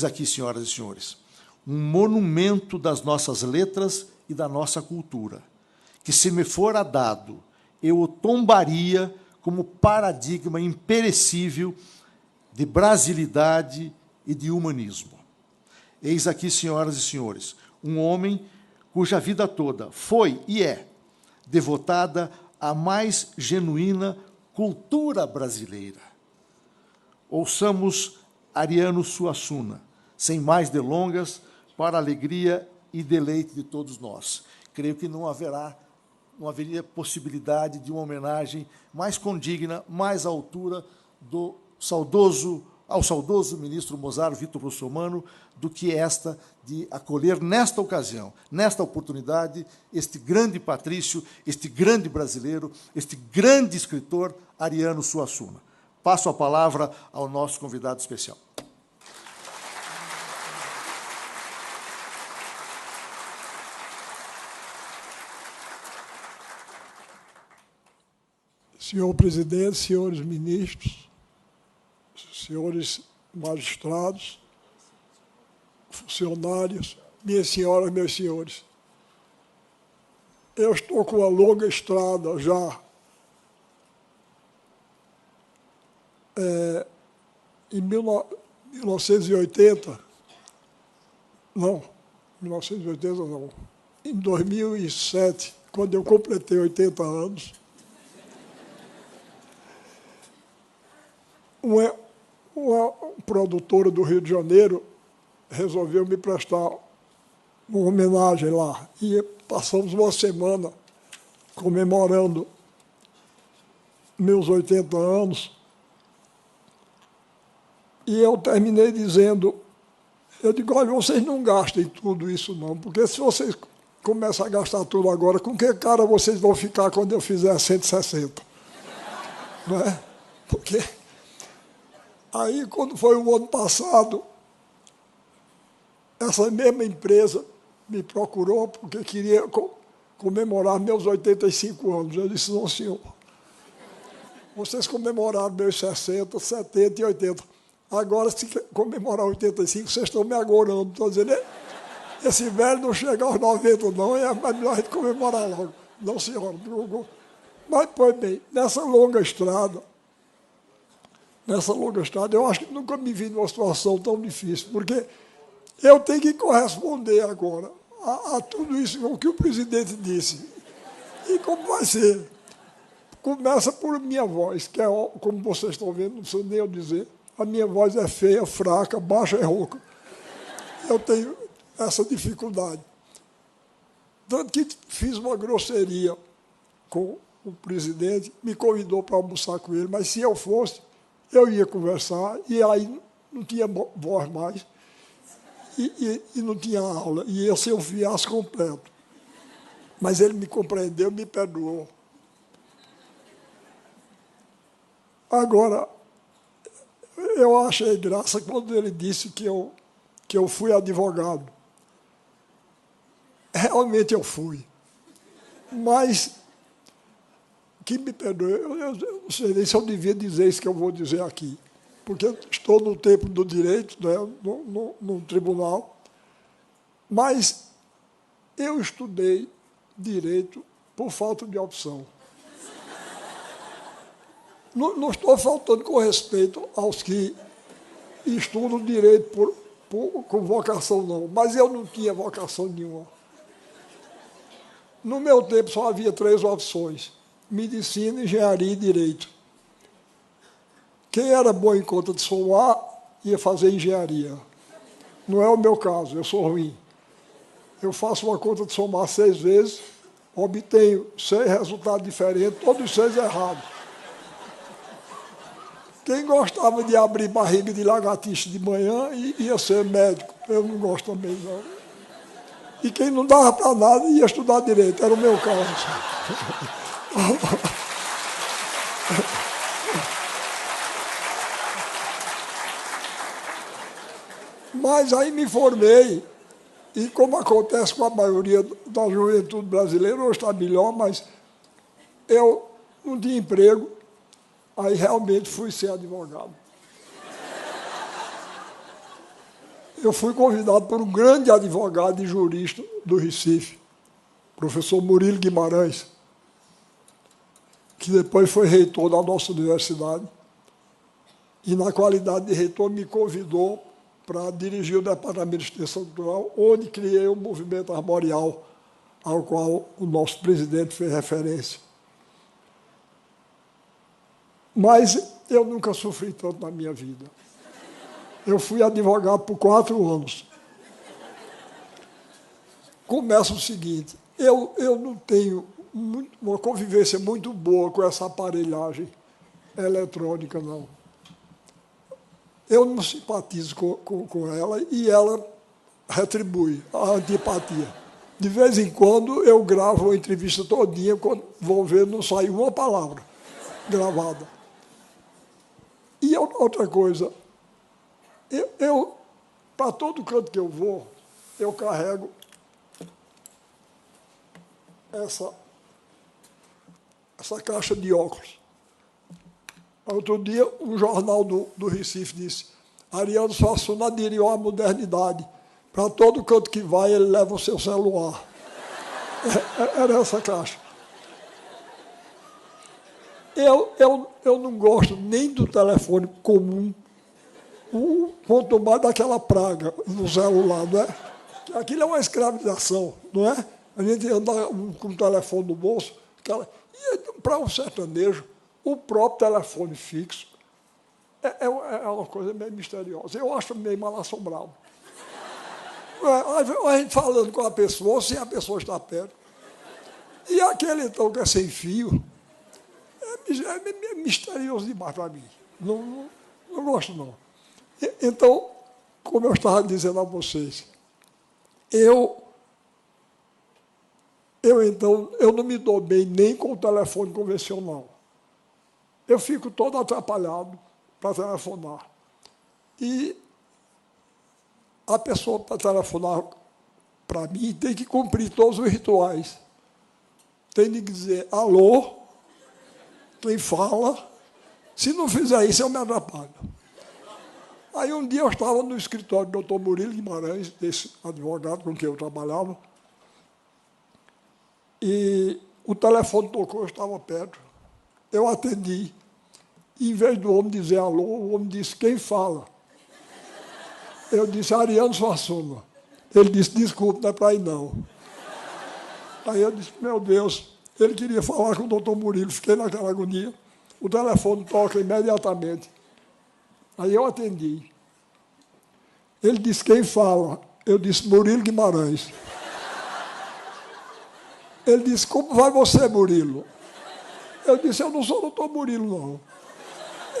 Eis aqui, senhoras e senhores, um monumento das nossas letras e da nossa cultura, que, se me fora dado, eu o tombaria como paradigma imperecível de brasilidade e de humanismo. Eis aqui, senhoras e senhores, um homem cuja vida toda foi e é devotada à mais genuína cultura brasileira. Ouçamos Ariano Suassuna, sem mais delongas, para a alegria e deleite de todos nós. Creio que não haveria possibilidade de uma homenagem mais condigna, mais à altura ao saudoso ministro Mozaro Vitor Russomano, do que esta de acolher, nesta ocasião, nesta oportunidade, este grande patrício, este grande brasileiro, este grande escritor, Ariano Suassuna. Passo a palavra ao nosso convidado especial. Senhor presidente, senhores ministros, senhores magistrados, funcionários, minhas senhoras, meus senhores, eu estou com uma longa estrada já em 1980, não, 1980 não, em 2007, quando eu completei 80 anos, uma produtora do Rio de Janeiro resolveu me prestar uma homenagem lá. E passamos uma semana comemorando meus 80 anos. E eu terminei dizendo, eu digo, olha, vocês não gastem tudo isso não, porque se vocês começam a gastar tudo agora, com que cara vocês vão ficar quando eu fizer 160? Não é? Porque aí, quando foi o ano passado, essa mesma empresa me procurou porque queria comemorar meus 85 anos. Eu disse, não, senhor, vocês comemoraram meus 60, 70 e 80. Agora, se comemorar 85, vocês estão me agorando. Estou dizendo, esse velho não chega aos 90, não, é melhor a gente comemorar logo. Não, senhora. Mas, pois bem, nessa longa estrada, eu acho que nunca me vi numa situação tão difícil, porque eu tenho que corresponder agora a tudo isso o que o presidente disse. E como vai ser? Começa por minha voz, que é, como vocês estão vendo, não sei nem eu dizer, a minha voz é feia, fraca, baixa e rouca. Eu tenho essa dificuldade. Tanto que fiz uma grosseria com o presidente, me convidou para almoçar com ele, mas se eu fosse, eu ia conversar, e aí não tinha voz mais, e não tinha aula, e ia ser um fiasco completo. Mas ele me compreendeu, me perdoou. Agora, eu achei graça quando ele disse que eu fui advogado. Realmente eu fui. Mas, que me perdoe, eu não sei nem se eu devia dizer isso que eu vou dizer aqui, porque eu estou no tempo do direito, né, no tribunal, mas eu estudei direito por falta de opção. Não estou faltando com respeito aos que estudam direito com vocação, não, mas eu não tinha vocação nenhuma. No meu tempo só havia 3 opções: medicina, engenharia e direito. Quem era bom em conta de somar ia fazer engenharia. Não é o meu caso, eu sou ruim. Eu faço uma conta de somar 6 vezes, obtenho 6 resultados diferentes, todos 6 errados. Quem gostava de abrir barriga de lagartixa de manhã ia ser médico. Eu não gosto também, não. E quem não dava para nada ia estudar direito, era o meu caso. Mas aí me formei, e como acontece com a maioria da juventude brasileira, hoje está melhor, mas eu não tinha emprego, aí realmente fui ser advogado. eu fui convidado por um grande advogado e jurista do Recife, professor Murilo Guimarães, que depois foi reitor da nossa universidade, e, na qualidade de reitor, me convidou para dirigir o Departamento de Extensão Cultural, onde criei o movimento armorial, ao qual o nosso presidente fez referência. Mas eu nunca sofri tanto na minha vida. Eu fui advogado por 4 anos. Começa o seguinte, eu não tenho uma convivência muito boa com essa aparelhagem eletrônica, não. Eu não simpatizo com ela e ela retribui a antipatia. De vez em quando, eu gravo uma entrevista todinha, quando vão ver, não sai uma palavra gravada. E outra coisa, eu para todo canto que eu vou, eu carrego essa caixa de óculos. Outro dia, um jornal do Recife disse: Ariano Suassuna aderiu à modernidade. Para todo canto que vai, ele leva o seu celular. Era essa caixa. Eu não gosto nem do telefone comum, quanto mais daquela praga no celular, não é? Aquilo é uma escravização, não é? A gente anda com o telefone no bolso. E para um sertanejo, o próprio telefone fixo é uma coisa meio misteriosa. Eu acho meio mal-assombrado. A gente falando com a pessoa, sem a pessoa estar perto. E aquele, então, que é sem fio, é misterioso demais para mim. Não gosto, não. Então, como eu estava dizendo a vocês, eu não me dou bem nem com o telefone convencional. Eu fico todo atrapalhado para telefonar. E a pessoa, para telefonar para mim, tem que cumprir todos os rituais. Tem que dizer alô, quem fala. Se não fizer isso, eu me atrapalho. Aí um dia eu estava no escritório do doutor Murilo Guimarães, desse advogado com quem eu trabalhava, e o telefone tocou, eu estava perto. Eu atendi. Em vez do homem dizer alô, o homem disse: quem fala? Eu disse: Ariano Suassuna. Ele disse: desculpe, não é para ir não. Aí eu disse: meu Deus, ele queria falar com o doutor Murilo. Fiquei naquela agonia. O telefone toca imediatamente. Aí eu atendi. Ele disse: quem fala? Eu disse: Murilo Guimarães. Ele disse: como vai você, Murilo? Eu disse: eu não sou o doutor Murilo, não.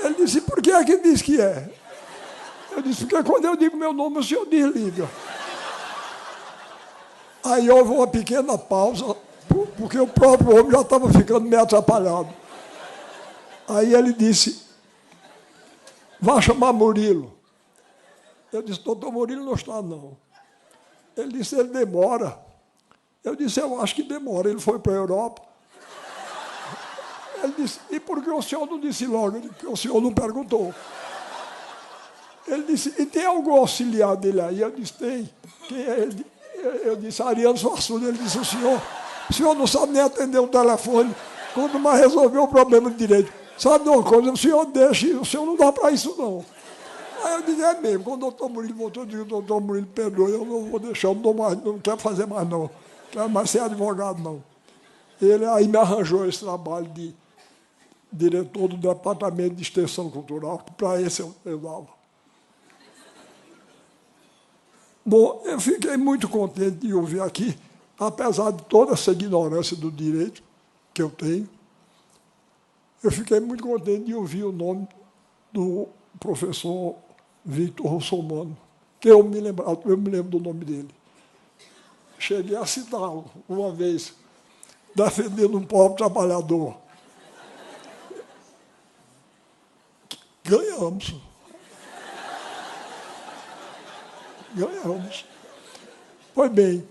Ele disse: por que é que diz que é? Eu disse: porque quando eu digo meu nome, o senhor desliga. Aí houve uma pequena pausa, porque o próprio homem já estava ficando meio atrapalhado. Aí ele disse: vá chamar Murilo. Eu disse: doutor Murilo não está, não. Ele disse: ele demora. Eu disse: eu acho que demora. Ele foi para a Europa. Ele disse: e por que o senhor não disse logo? Eu disse: porque o senhor não perguntou. Ele disse: e tem algum auxiliar dele aí? Eu disse: tem. Quem é ele? Eu disse: Ariano Suassuna. Ele disse: o senhor não sabe nem atender o telefone, quando mais resolver o problema de direito. Sabe de uma coisa? O senhor deixa, o senhor não dá para isso, não. Aí eu disse: é mesmo. Quando o doutor Murilo voltou, eu disse: doutor Murilo, perdoe, eu não vou deixar, eu não quero fazer mais, não. Não quero mais ser advogado, não. Ele aí me arranjou esse trabalho de diretor do Departamento de Extensão Cultural, que para esse eu dava. Bom, eu fiquei muito contente de ouvir aqui, apesar de toda essa ignorância do direito que eu tenho, eu fiquei muito contente de ouvir o nome do professor Victor Russomano, que eu me lembro do nome dele. Cheguei a citá-lo uma vez, defendendo um pobre trabalhador. Ganhamos. Ganhamos. Pois bem,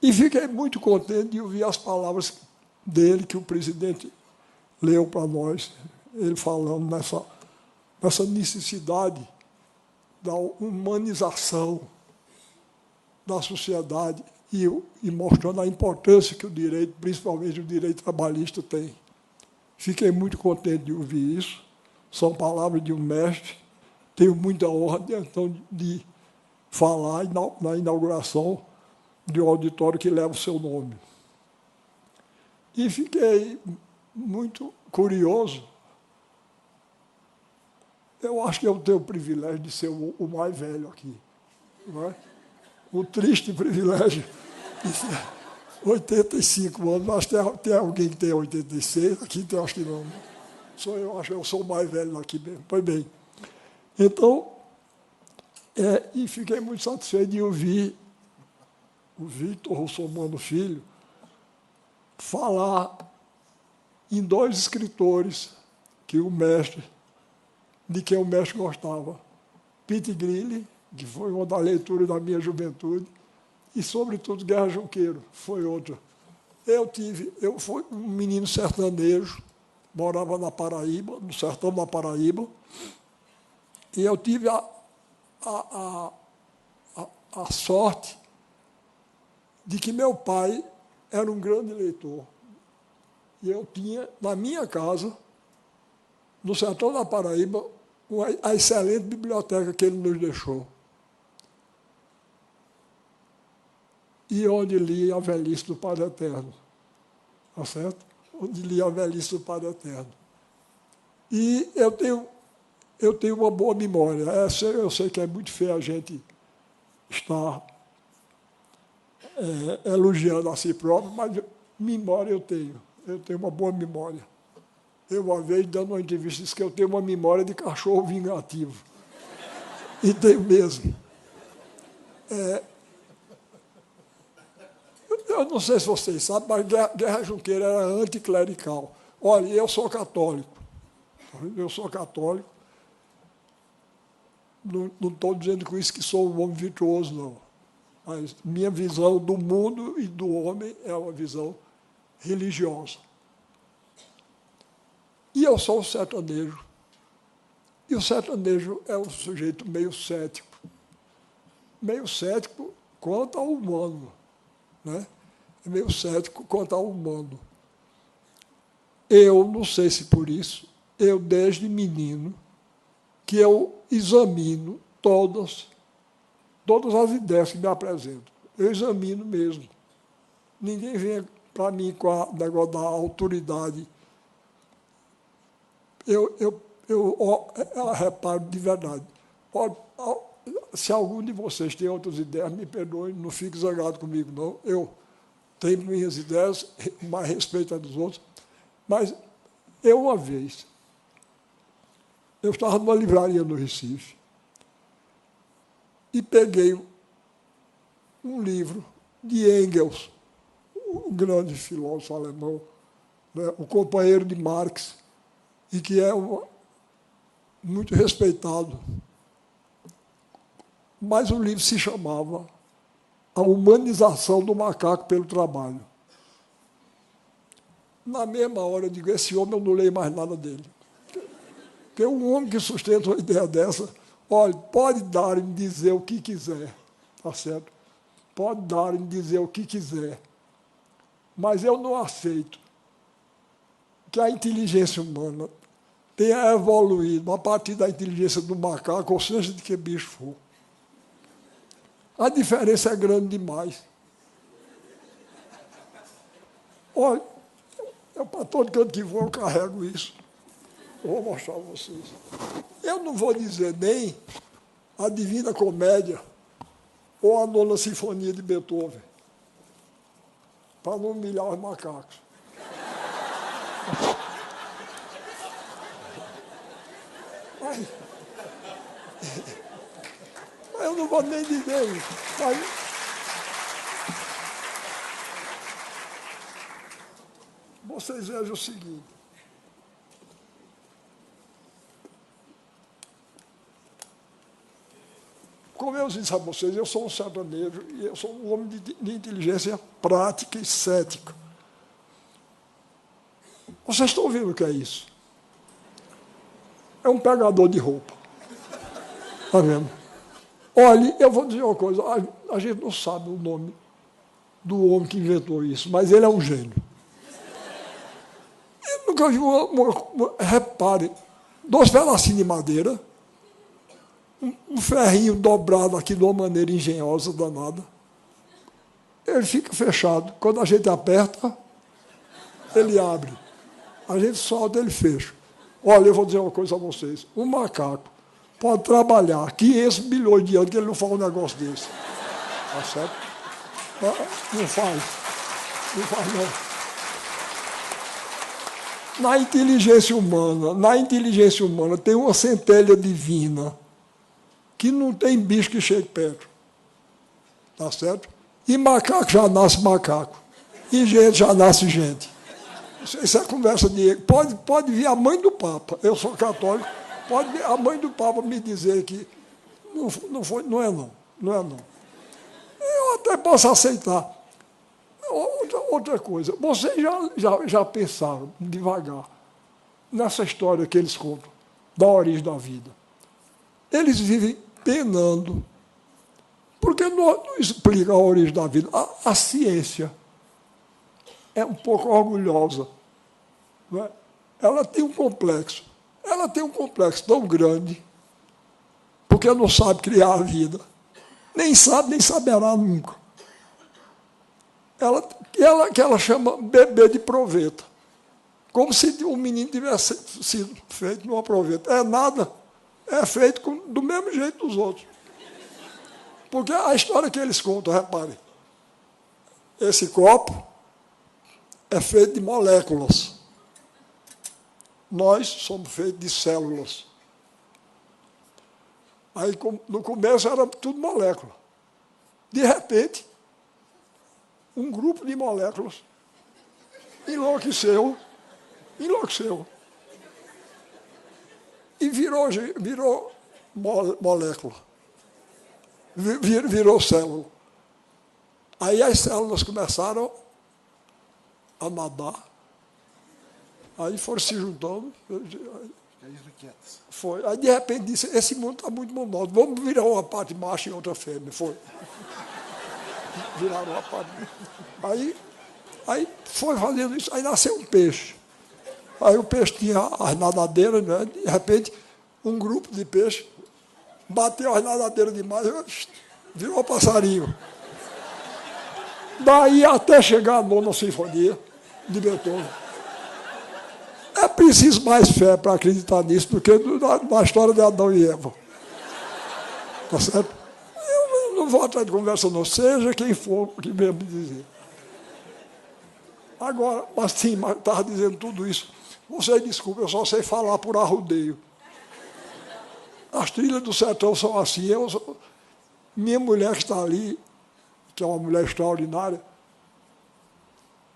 e fiquei muito contente de ouvir as palavras dele, que o presidente leu para nós, ele falando nessa necessidade da humanização da sociedade e mostrando a importância que o direito, principalmente o direito trabalhista, tem. Fiquei muito contente de ouvir isso. São palavras de um mestre. Tenho muita honra, então, de falar na inauguração de um auditório que leva o seu nome. E fiquei muito curioso. Eu acho que eu tenho o privilégio de ser o mais velho aqui, não é? O triste privilégio de ser 85 anos. Mas tem alguém que tem 86, aqui tem, acho que não. Eu acho que eu sou o mais velho aqui mesmo. Pois bem. Então, e fiquei muito satisfeito de ouvir o Victor Russomano Filho falar em dois escritores de quem o mestre gostava. Pitt Grilli, que foi uma das leituras da minha juventude, e, sobretudo, Guerra Junqueiro, foi outra. Eu fui um menino sertanejo, morava na Paraíba, no sertão da Paraíba, e eu tive a sorte de que meu pai era um grande leitor. E eu tinha, na minha casa, no sertão da Paraíba, a excelente biblioteca que ele nos deixou. E onde li a velhice do Padre Eterno. Tá certo? Onde li a velhice do Padre Eterno. E eu tenho uma boa memória. Eu sei que é muito feio a gente estar elogiando a si próprio, mas memória eu tenho. Eu tenho uma boa memória. Eu, uma vez, dando uma entrevista, disse que eu tenho uma memória de cachorro vingativo. E tenho mesmo. Eu não sei se vocês sabem, mas Guerra Junqueiro era anticlerical. Olha, eu sou católico. Eu sou católico. Não estou dizendo com isso que sou um homem virtuoso, não. Mas minha visão do mundo e do homem é uma visão religiosa. E eu sou um sertanejo. E o sertanejo é um sujeito meio cético. Meio cético quanto ao humano. Né? Meio cético quanto ao humano. Eu, não sei se por isso, eu desde menino, que eu examino todas as ideias que me apresentam. Eu examino mesmo. Ninguém vem para mim com o negócio da autoridade. Eu reparo de verdade. Se algum de vocês tem outras ideias, me perdoem, não fique zangado comigo, não. Eu tenho minhas ideias, mais respeito a dos outros. Mas uma vez, eu estava numa livraria no Recife e peguei um livro de Engels, um grande filósofo alemão, né, o companheiro de Marx, e que é muito respeitado. Mas o livro se chamava A Humanização do Macaco pelo Trabalho. Na mesma hora, eu digo, esse homem eu não leio mais nada dele. Porque um homem que sustenta uma ideia dessa, olha, pode dar em dizer o que quiser, tá certo? Pode dar em dizer o que quiser. Mas eu não aceito que a inteligência humana tenha evoluído a partir da inteligência do macaco, ou seja, de que bicho for. A diferença é grande demais. Olha, para todo canto que vou, eu carrego isso. Eu vou mostrar a vocês. Eu não vou dizer nem a Divina Comédia ou a Nona Sinfonia de Beethoven, para não humilhar os macacos. Eu não vou nem dizer isso. Mas vocês vejam o seguinte. Como eu disse a vocês, eu sou um sertanejo e eu sou um homem de inteligência prática e cética. Vocês estão vendo o que é isso? É um pegador de roupa. Está vendo? Olha, eu vou dizer uma coisa, a gente não sabe o nome do homem que inventou isso, mas ele é um gênio. Eu nunca vi repare, 2 pedacinhos de madeira, um ferrinho dobrado aqui de uma maneira engenhosa, danada. Ele fica fechado. Quando a gente aperta, ele abre. A gente solta, ele fecha. Olha, eu vou dizer uma coisa a vocês. Um macaco pode trabalhar 500 bilhões de anos que ele não faz um negócio desse. Tá certo? Não faz. Não faz, não. Na inteligência humana tem uma centelha divina que não tem bicho que chegue perto. Tá certo? E macaco já nasce macaco. E gente já nasce gente. Isso é conversa de... Pode vir a mãe do Papa. Eu sou católico. Pode vir a mãe do Papa me dizer que não é não. Eu até posso aceitar. Outra coisa. Vocês já pensaram, devagar, nessa história que eles contam, da origem da vida. Eles vivem penando, porque não explica a origem da vida. A ciência é um pouco orgulhosa. Não é? Ela tem um complexo tão grande, porque não sabe criar a vida. Nem sabe, nem saberá nunca. Ela chama bebê de proveta, como se o menino tivesse sido feito numa proveta. É nada, é feito do mesmo jeito dos outros. Porque a história que eles contam, reparem, esse copo é feito de moléculas. Nós somos feitos de células. Aí, no começo, era tudo molécula. De repente, um grupo de moléculas enlouqueceu e virou molécula, virou célula. Aí as células começaram a nadar, aí foram se juntando. Foi. Aí, de repente, disse, esse mundo está muito monótono, vamos virar uma parte macho e outra fêmea. Foi. Viraram uma parte. Aí foi fazendo isso, aí nasceu um peixe. Aí o peixe tinha as nadadeiras, né? De repente, um grupo de peixes bateu as nadadeiras demais, virou passarinho. Daí até chegar a 9ª Sinfonia de Beethoven. É preciso mais fé para acreditar nisso do que na história de Adão e Eva. Tá certo? Eu não vou atrás de conversa, não. Seja quem for que venha me dizer. Agora, mas estava dizendo tudo isso. Você desculpa, eu só sei falar por arrudeio. As trilhas do sertão são assim. Minha mulher que está ali, que é uma mulher extraordinária,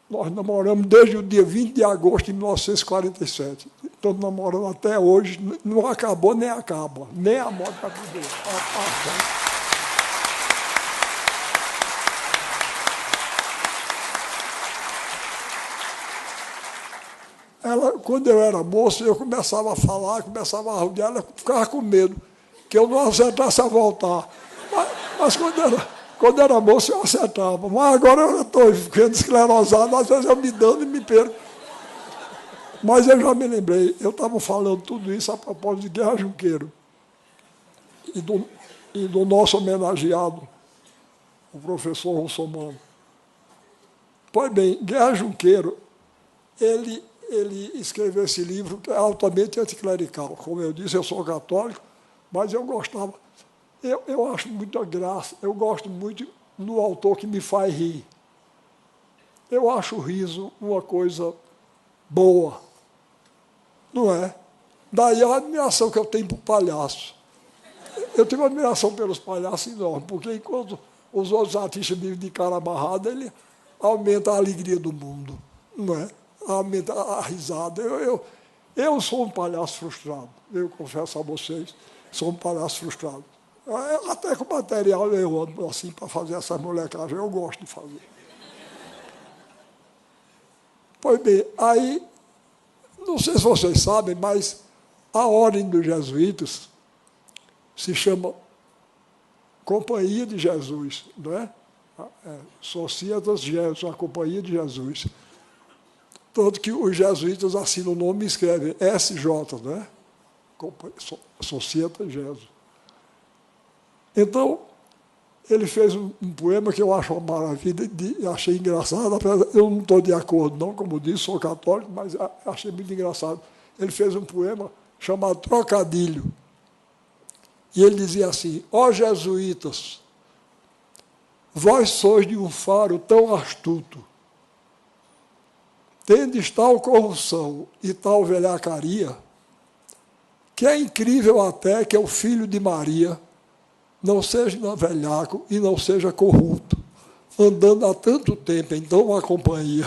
nós namoramos desde o dia 20 de agosto de 1947. Estamos namorando até hoje, não acabou nem acaba. Nem a morte para viver. Quando eu era moço, eu começava a falar, começava a arrudear, ela ficava com medo, que eu não acertasse a voltar. Mas quando era moço, eu acertava. Mas agora eu estou ficando esclerosado, às vezes eu me dando e me perco. Mas eu já me lembrei, eu estava falando tudo isso a propósito de Guerra Junqueiro e do nosso homenageado, o professor Russomano. Pois bem, Guerra Junqueiro, ele escreveu esse livro que é altamente anticlerical. Como eu disse, eu sou católico, mas eu gostava. Eu acho muita graça, eu gosto muito do autor que me faz rir. Eu acho o riso uma coisa boa, não é? Daí a admiração que eu tenho por palhaço. Eu tenho uma admiração pelos palhaços enorme, porque enquanto os outros artistas vivem de cara amarrada, ele aumenta a alegria do mundo, não é? Aumenta a risada. Eu sou um palhaço frustrado, eu confesso a vocês, sou um palhaço frustrado. Até com material eu ando assim para fazer essa molecagem, eu gosto de fazer. Pois bem, aí, não sei se vocês sabem, mas a ordem dos jesuítas se chama Companhia de Jesus, não é? Societas Jesus, a Companhia de Jesus. Tanto que os jesuítas assinam o nome e escrevem SJ, não é? Societas Jesus. Então, ele fez um poema que eu acho uma maravilha, achei engraçado, eu não estou de acordo, não, como disse, sou católico, mas achei muito engraçado. Ele fez um poema chamado Trocadilho. E ele dizia assim: ó jesuítas, vós sois de um faro tão astuto, tendes tal corrupção e tal velhacaria, que é incrível até que o filho de Maria não seja velhaco e não seja corrupto, andando há tanto tempo em tão uma companhia.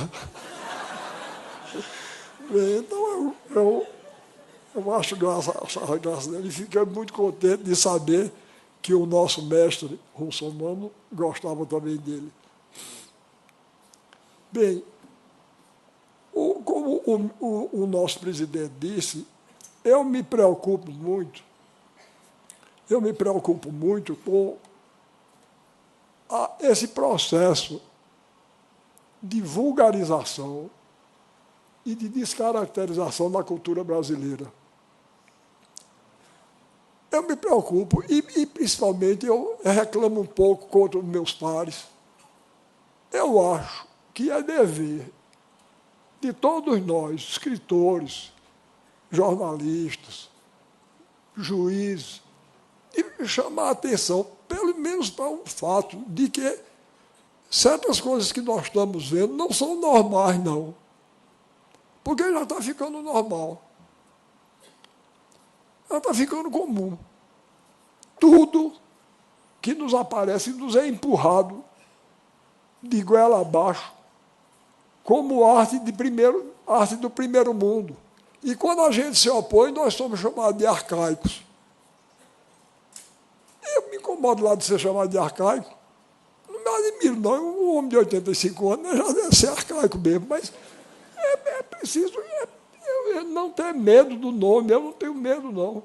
Então, eu acho graça dele, e fiquei muito contente de saber que o nosso mestre russomano gostava também dele. Bem, como o nosso presidente disse, eu me preocupo muito com esse processo de vulgarização e de descaracterização da cultura brasileira. Eu me preocupo e principalmente, eu reclamo um pouco contra os meus pares. Eu acho que é dever de todos nós, escritores, jornalistas, juízes, de chamar a atenção, pelo menos para o fato de que certas coisas que nós estamos vendo não são normais, não. Porque já está ficando normal. Já está ficando comum. Tudo que nos aparece nos é empurrado de goela abaixo, como arte do primeiro mundo. E quando a gente se opõe, nós somos chamados de arcaicos. Eu me incomodo lá de ser chamado de arcaico. Não me admiro, não. Um homem de 85 anos já deve ser arcaico mesmo, mas é preciso não ter medo do nome. Eu não tenho medo, não.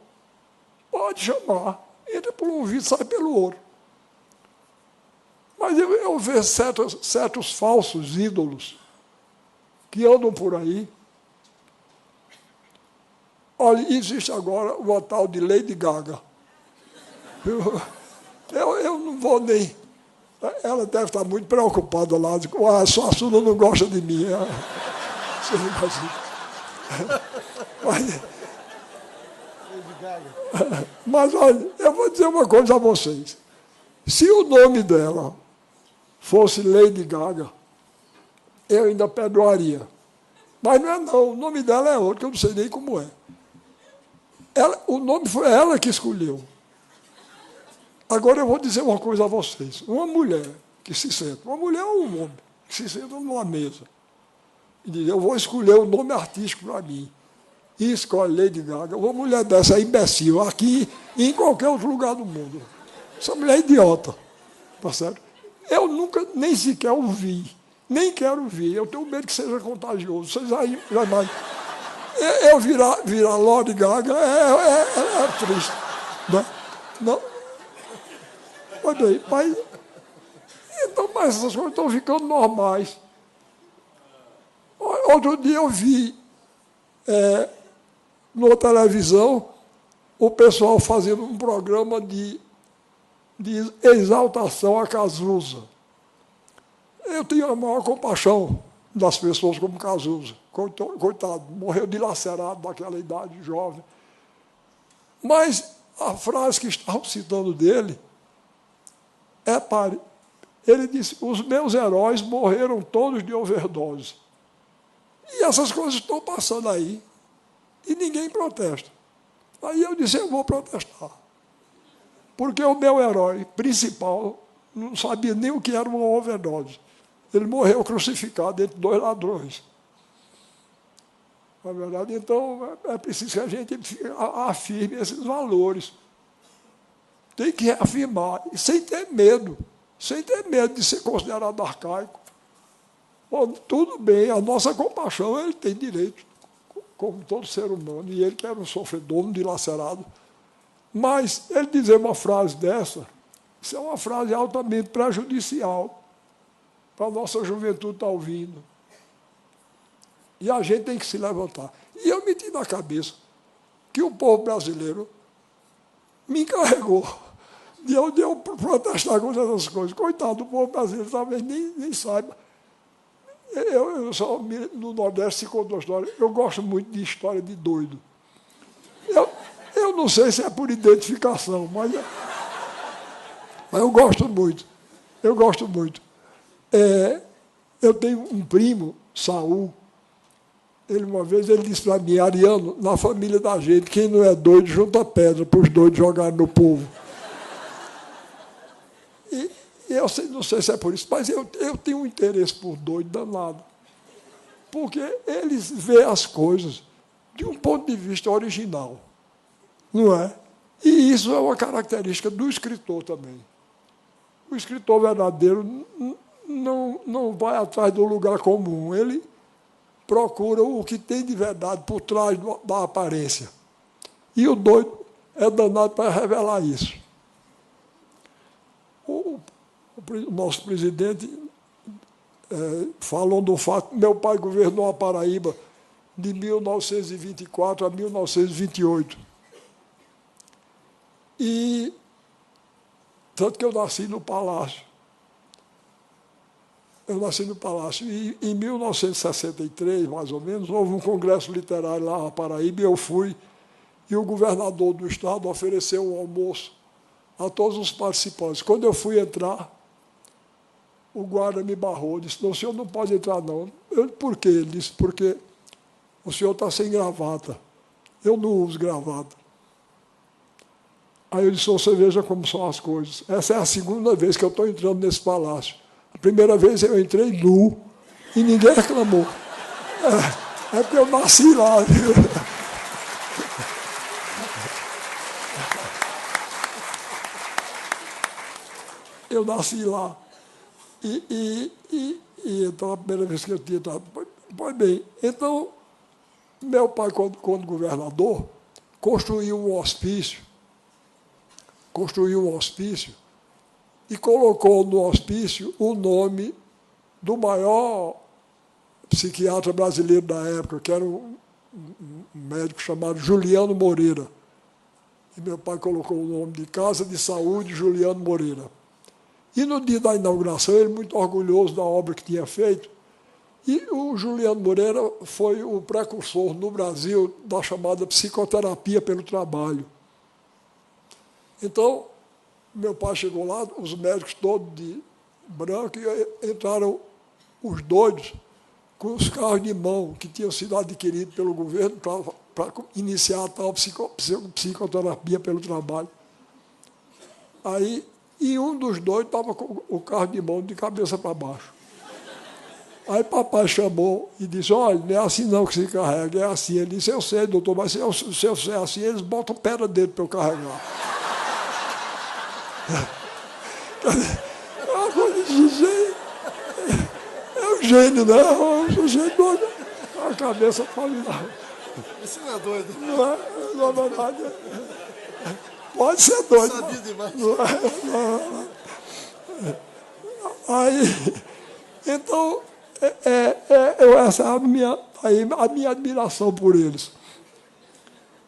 Pode chamar. Entra por um ouvido, sai pelo outro. Mas eu vejo certos falsos ídolos que andam por aí. Olha, existe agora uma tal de Lady Gaga. Eu não vou nem... Ela deve estar muito preocupada lá. A sua Suna não gosta de mim. Mas, olha, eu vou dizer uma coisa a vocês. Se o nome dela fosse Lady Gaga, eu ainda perdoaria. Mas não é não. O nome dela é outro, que eu não sei nem como é. O nome foi ela que escolheu. Agora eu vou dizer uma coisa a vocês. Uma mulher que se senta, uma mulher ou um homem, que se senta numa mesa e diz: eu vou escolher o nome artístico para mim. E escolhe Lady Gaga. Uma mulher dessa é imbecil, aqui e em qualquer outro lugar do mundo. Essa mulher é idiota. Tá certo? Eu nunca, nem sequer ouvi, nem quero ouvir. Eu tenho medo que seja contagioso. Vocês já imaginam. Eu virar Lady Gaga é triste. Não? Olha aí, mas essas coisas estão ficando normais. Outro dia eu vi na televisão o pessoal fazendo um programa de exaltação a Cazuza. Eu tenho a maior compaixão das pessoas como Cazuza. Coitado, morreu dilacerado naquela idade jovem. Mas a frase que estavam citando dele ele disse: os meus heróis morreram todos de overdose. E essas coisas estão passando aí. E ninguém protesta. Aí eu disse: eu vou protestar. Porque o meu herói principal não sabia nem o que era uma overdose. Ele morreu crucificado entre dois ladrões. Na verdade, então, é preciso que a gente afirme esses valores. Tem que afirmar, e sem ter medo de ser considerado arcaico. Bom, tudo bem, a nossa compaixão ele tem direito, como todo ser humano, e ele que era um sofredor, um dilacerado. Mas ele dizer uma frase dessa, Isso é uma frase altamente prejudicial para a nossa juventude estar ouvindo. E a gente tem que se levantar. E eu meti na cabeça que o povo brasileiro me encarregou de eu protestar contra essas coisas. Coitado do povo brasileiro, talvez nem saiba. Eu só, no Nordeste se conta uma história. Eu gosto muito de história de doido. Eu não sei se é por identificação, mas eu gosto muito. Eu gosto muito. Eu tenho um primo, Saul. Uma vez ele disse para mim: Ariano, na família da gente, quem não é doido, junta pedra para os doidos jogarem no povo. E eu não sei se é por isso, mas eu tenho um interesse por doido danado. Porque eles veem as coisas de um ponto de vista original. Não é? E isso é uma característica do escritor também. O escritor verdadeiro não vai atrás do lugar comum. Ele procura o que tem de verdade por trás da aparência. E o doido é danado para revelar isso. O nosso presidente falou do fato que meu pai governou a Paraíba de 1924 a 1928. E tanto que eu nasci no Palácio. Eu nasci no Palácio. E em 1963, mais ou menos, houve um congresso literário lá na Paraíba, e eu fui, e o governador do estado ofereceu um almoço a todos os participantes. Quando eu fui entrar, o guarda me barrou, disse: não, o senhor não pode entrar, não. Por quê? Ele disse: porque o senhor está sem gravata. Eu não uso gravata. Aí eu disse: você veja como são as coisas. Essa é a segunda vez que eu estou entrando nesse palácio. A primeira vez eu entrei nu e ninguém reclamou. É porque eu nasci lá. Viu? Eu nasci lá. Então, a primeira vez que eu tinha entrado. Pois bem, então, meu pai, quando governador, construiu um hospício e colocou no hospício o nome do maior psiquiatra brasileiro da época, que era um médico chamado Juliano Moreira. E meu pai colocou o nome de Casa de Saúde Juliano Moreira. E no dia da inauguração, ele muito orgulhoso da obra que tinha feito, e o Juliano Moreira foi o precursor no Brasil da chamada psicoterapia pelo trabalho. Então, meu pai chegou lá, os médicos todos de branco, e entraram os doidos com os carros de mão que tinham sido adquiridos pelo governo para iniciar a tal psicoterapia pelo trabalho. Aí, e um dos doidos estava com o carro de mão de cabeça para baixo. Aí papai chamou e disse: olha, não é assim não que se carrega, é assim. Ele disse: eu sei, doutor, mas se eu sei assim, eles botam pedra dentro para eu carregar. É uma coisa de gênio. É um gênio, né? Um sujeito doido. A cabeça falida. Isso não é doido. Não é verdade. Pode ser doido. Eu sabia demais. Aí, então, essa é a minha admiração por eles.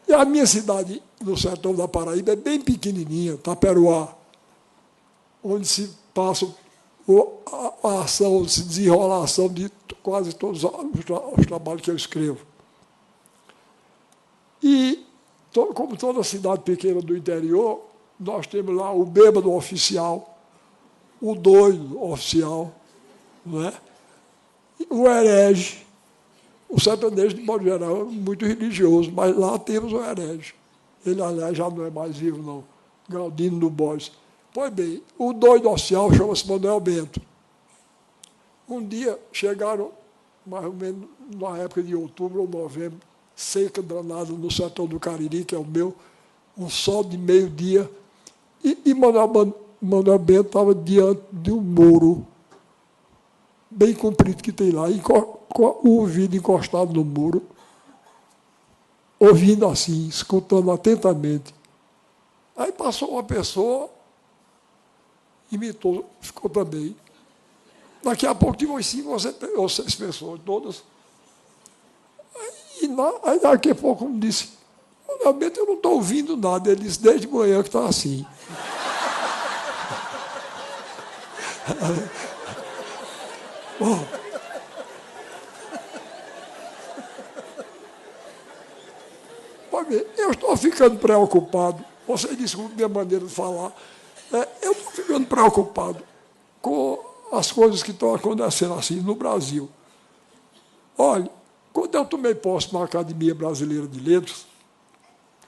E a minha cidade, no sertão da Paraíba, é bem pequenininha, Taperoá, onde se passa a ação, se desenrola a ação de quase todos os trabalhos que eu escrevo. E, como toda cidade pequena do interior, nós temos lá o bêbado oficial, o doido oficial, não é? O herege. O sertanejo, de modo geral, é muito religioso, mas lá temos o herege. Ele, aliás, já não é mais vivo, não. Galdino do Borges. Pois bem, o doido oficial chama-se Manuel Bento. Um dia chegaram, mais ou menos na época de outubro ou novembro, seca danada no sertão do Cariri, que é o meu, um sol de meio-dia, e Manuel Bento estava diante de um muro bem comprido que tem lá, com o ouvido encostado no muro, ouvindo assim, escutando atentamente. Aí passou uma pessoa imitou, ficou também. Daqui a pouco tinha umas 5 ou 6 pessoas, todas. Aí daqui a pouco me disse, realmente eu não estou ouvindo nada. Ele disse, desde manhã que está assim. Bom, pode ver, eu estou ficando preocupado, você desculpe minha maneira de falar, eu estou ficando preocupado com as coisas que estão acontecendo assim no Brasil. Olha, quando eu tomei posse na Academia Brasileira de Letras,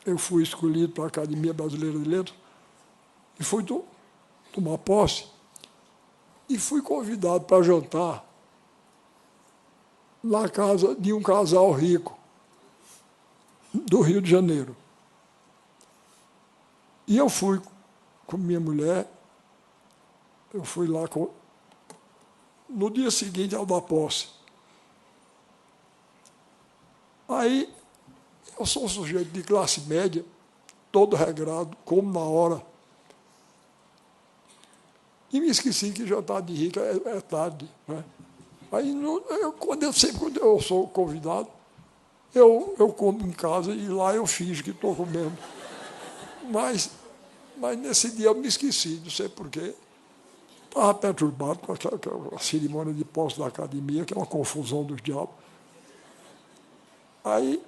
eu fui escolhido para a Academia Brasileira de Letras, e fui tomar posse, e fui convidado para jantar na casa de um casal rico do Rio de Janeiro. E eu fui com minha mulher, eu fui lá no dia seguinte ao da posse. Aí, eu sou um sujeito de classe média, todo regrado, como na hora. E me esqueci que jantar de rico é tarde. Né? Aí, sempre quando eu sou convidado, eu como em casa e lá eu finjo que estou comendo. Mas nesse dia eu me esqueci, não sei porquê. Estava perturbado com a cerimônia de posse da academia, que é uma confusão dos diabos. Aí,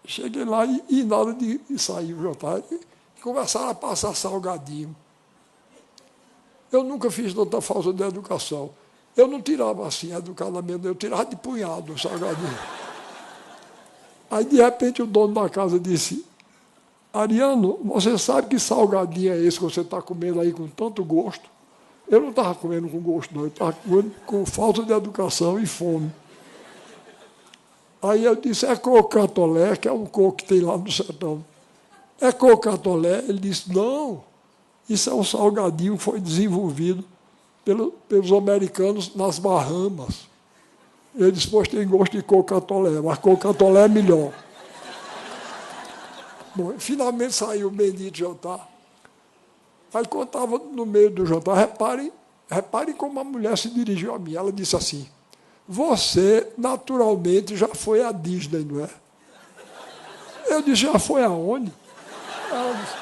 cheguei lá e nada de sair o jantar. E começaram a passar salgadinho. Eu nunca fiz tanta falta de educação. Eu não tirava assim, educadamente, eu tirava de punhado o salgadinho. Aí, de repente, o dono da casa disse, Ariano, você sabe que salgadinho é esse que você está comendo aí com tanto gosto? Eu não estava comendo com gosto, não. Eu estava comendo com falta de educação e fome. Aí eu disse, é cocatolé, que é um coco que tem lá no sertão. É cocatolé? Ele disse, não, isso é um salgadinho que foi desenvolvido pelos americanos nas Bahamas. Ele disse, pois tem gosto de cocatolé, mas cocatolé é melhor. Bom, finalmente saiu o bendito jantar. Aí, quando estava no meio do jantar, reparem como a mulher se dirigiu a mim. Ela disse assim, você, naturalmente, já foi à Disney, não é? Eu disse, já foi aonde? Ela disse,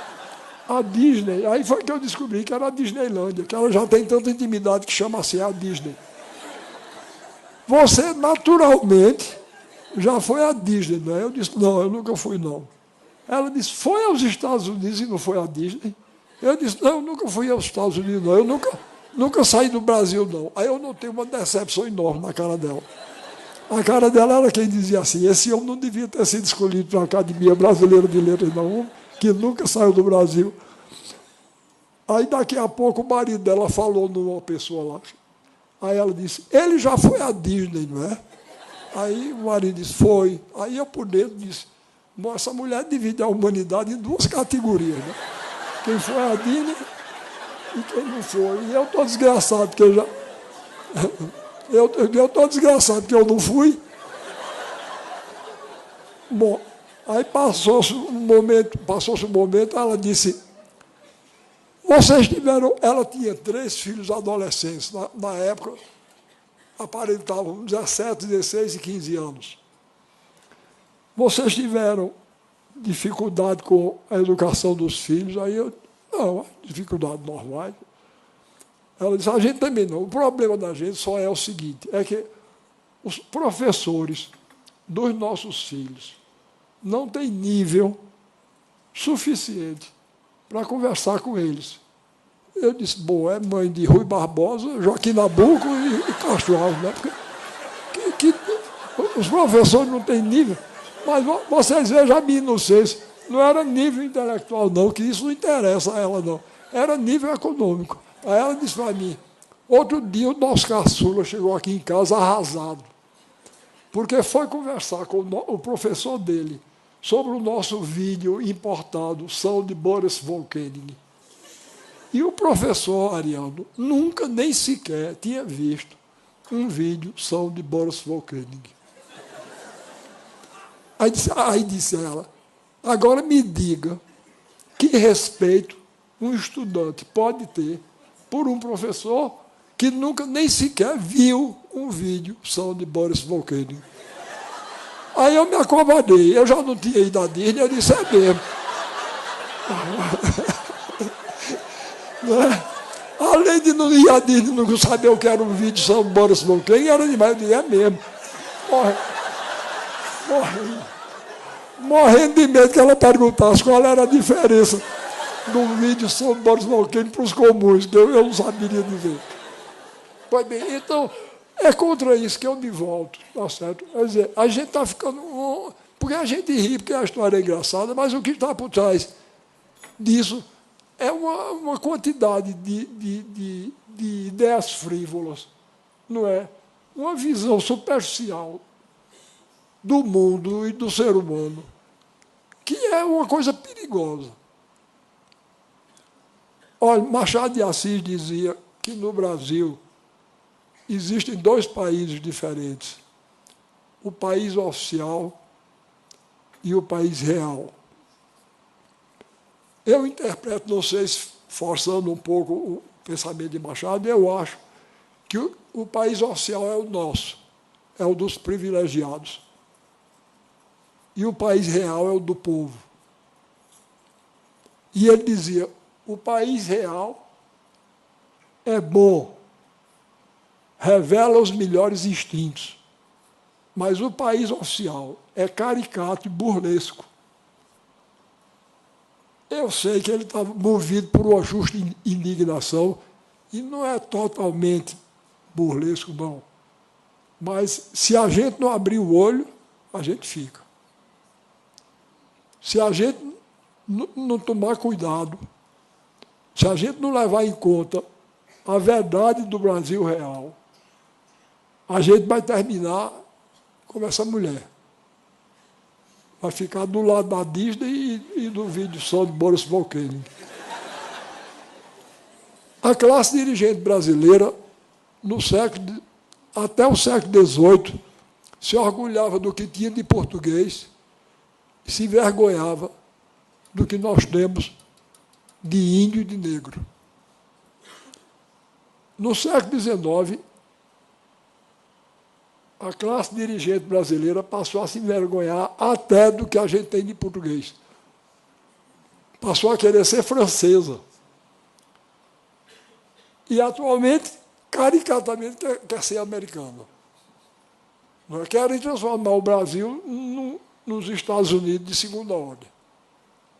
a Disney. Aí foi que eu descobri que era a Disneylândia, que ela já tem tanta intimidade que chama assim a Disney. Você, naturalmente, já foi à Disney, não é? Eu disse, não, eu nunca fui, não. Ela disse, foi aos Estados Unidos e não foi à Disney? Eu disse, não, eu nunca fui aos Estados Unidos, não. Eu nunca saí do Brasil, não. Aí eu notei uma decepção enorme na cara dela. A cara dela era quem dizia assim, esse homem não devia ter sido escolhido para a Academia Brasileira de Letras, não, que nunca saiu do Brasil. Aí, daqui a pouco, o marido dela falou numa pessoa lá. Aí ela disse, ele já foi à Disney, não é? Aí o marido disse, foi. Aí eu, por dentro, disse, essa mulher divide a humanidade em 2 categorias, né? Quem foi à Disney e quem não foi. E eu estou desgraçado, porque eu já... Eu estou desgraçado, porque eu não fui. Bom, aí passou-se um momento, ela disse, vocês tiveram... Ela tinha 3 filhos adolescentes. Na época, aparentavam 17, 16 e 15 anos. Vocês tiveram dificuldade com a educação dos filhos? Aí eu, não, dificuldade normal. Ela disse, a gente também não. O problema da gente só é o seguinte, é que os professores dos nossos filhos não têm nível suficiente para conversar com eles. Eu disse, bom, é mãe de Rui Barbosa, Joaquim Nabuco e Castro Alves, né? Porque os professores não têm nível. Mas vocês vejam a minha inocência. Não era nível intelectual, não, que isso não interessa a ela, não. Era nível econômico. Aí ela disse para mim, outro dia o nosso caçula chegou aqui em casa arrasado, porque foi conversar com o professor dele sobre o nosso vídeo importado, São de Boris Volkening. E o professor Ariano nunca, nem sequer, tinha visto um vídeo São de Boris Volkening. Aí disse ela, agora me diga que respeito um estudante pode ter por um professor que nunca nem sequer viu um vídeo só de Boris Volcano. Aí eu me acovardei, eu já não tinha ido à Disney, eu disse, é mesmo. Além de não ir à Disney, não saber o que era um vídeo só de Boris Volcano, era demais, eu disse, é mesmo. Morrendo de medo que ela perguntasse qual era a diferença do vídeo sobre Boris Volcano para os comuns, que eu não saberia dizer. Pois bem, então, é contra isso que eu me volto, tá certo? Quer dizer, a gente está ficando... Porque a gente ri, porque a história é engraçada, mas o que está por trás disso é uma quantidade de ideias frívolas, não é? Uma visão superficial do mundo e do ser humano, que é uma coisa perigosa. Olha, Machado de Assis dizia que no Brasil existem dois países diferentes, o país oficial e o país real. Eu interpreto, não sei se forçando um pouco o pensamento de Machado, eu acho que o país oficial é o nosso, é o dos privilegiados. E o país real é o do povo. E ele dizia, o país real é bom, revela os melhores instintos, mas o país oficial é caricato e burlesco. Eu sei que ele estava movido por uma justa indignação, e não é totalmente burlesco, não. Mas, se a gente não abrir o olho, a gente fica. Se a gente não tomar cuidado, se a gente não levar em conta a verdade do Brasil real, a gente vai terminar como essa mulher. Vai ficar do lado da Disney e do vídeo só de Boris Volcano. A classe dirigente brasileira, até o século XVIII, se orgulhava do que tinha de português e se envergonhava do que nós temos de índio e de negro. No século XIX, a classe dirigente brasileira passou a se envergonhar até do que a gente tem de português. Passou a querer ser francesa. E, atualmente, caricatamente, quer ser americana. Nós querem transformar o Brasil nos Estados Unidos de segunda ordem.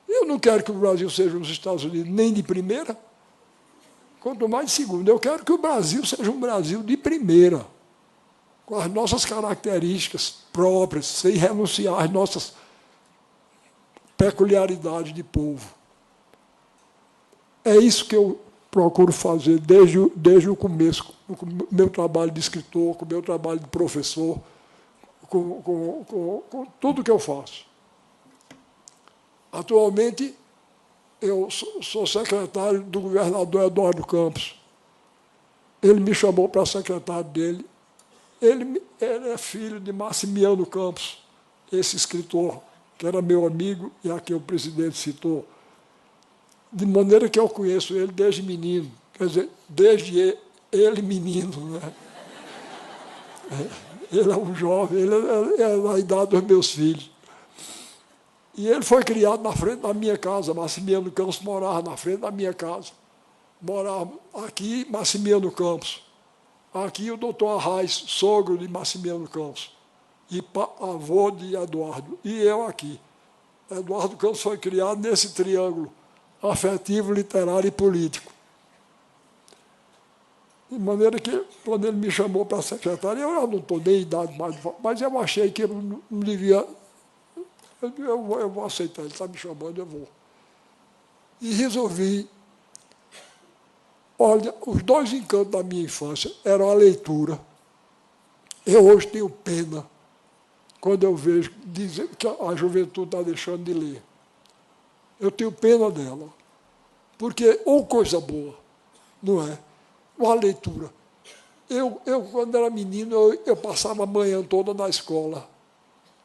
Eu não quero que o Brasil seja os Estados Unidos nem de primeira, quanto mais de segunda. Eu quero que o Brasil seja um Brasil de primeira, com as nossas características próprias, sem renunciar às nossas peculiaridades de povo. É isso que eu procuro fazer desde o começo, com o meu trabalho de escritor, com o meu trabalho de professor, com tudo que eu faço. Atualmente, eu sou secretário do governador Eduardo Campos. Ele me chamou para secretário dele. Ele é filho de Maximiano Campos, esse escritor, que era meu amigo e a quem o presidente citou. De maneira que eu conheço ele desde menino, quer dizer, desde ele menino, né? Ele é um jovem, ele é da idade dos meus filhos. E ele foi criado na frente da minha casa. Maximiano Campos morava na frente da minha casa. Morava aqui Maximiano Campos. Aqui o doutor Arraes, sogro de Maximiano Campos. E avô de Eduardo. E eu aqui. Eduardo Campos foi criado nesse triângulo afetivo, literário e político. De maneira que, quando ele me chamou para secretário, eu não estou nem em idade mais, mas eu achei que eu não devia... Eu vou aceitar, ele está me chamando, eu vou. E resolvi... Olha, os dois encantos da minha infância eram a leitura. Eu hoje tenho pena quando eu vejo dizer que a juventude está deixando de ler. Eu tenho pena dela. Porque, ou coisa boa, não é? Uma leitura. Eu quando era menino, eu passava a manhã toda na escola.